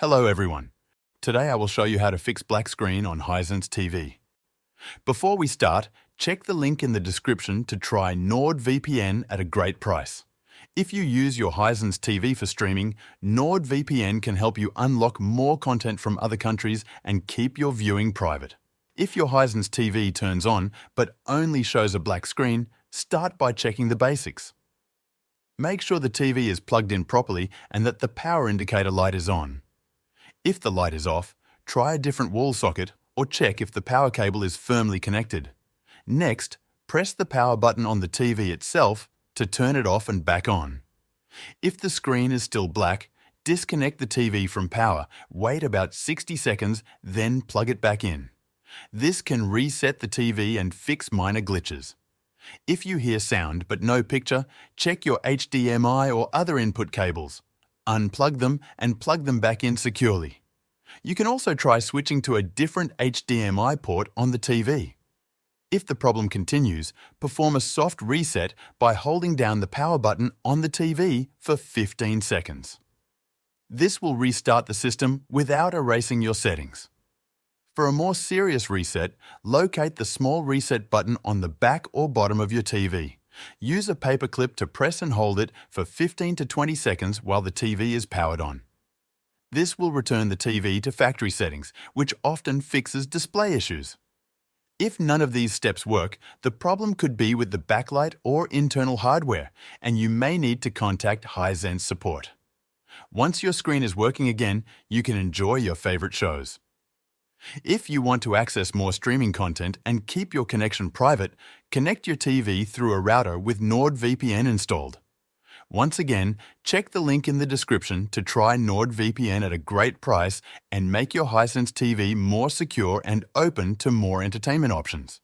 Hello everyone. Today I will show you how to fix black screen on Hisense TV. Before we start, check the link in the description to try NordVPN at a great price. If you use your Hisense TV for streaming, NordVPN can help you unlock more content from other countries and keep your viewing private. If your Hisense TV turns on but only shows a black screen, start by checking the basics. Make sure the TV is plugged in properly and that the power indicator light is on. If the light is off, try a different wall socket or check if the power cable is firmly connected. Next, press the power button on the TV itself to turn it off and back on. If the screen is still black, disconnect the TV from power, wait about 60 seconds, then plug it back in. This can reset the TV and fix minor glitches. If you hear sound but no picture, check your HDMI or other input cables. Unplug them and plug them back in securely. You can also try switching to a different HDMI port on the TV. If the problem continues, perform a soft reset by holding down the power button on the TV for 15 seconds. This will restart the system without erasing your settings. For a more serious reset, locate the small reset button on the back or bottom of your TV. Use a paper clip to press and hold it for 15 to 20 seconds while the TV is powered on. This will return the TV to factory settings, which often fixes display issues. If none of these steps work, the problem could be with the backlight or internal hardware, and you may need to contact Hisense support. Once your screen is working again, you can enjoy your favorite shows. If you want to access more streaming content and keep your connection private, connect your TV through a router with NordVPN installed. Once again, check the link in the description to try NordVPN at a great price and make your Hisense TV more secure and open to more entertainment options.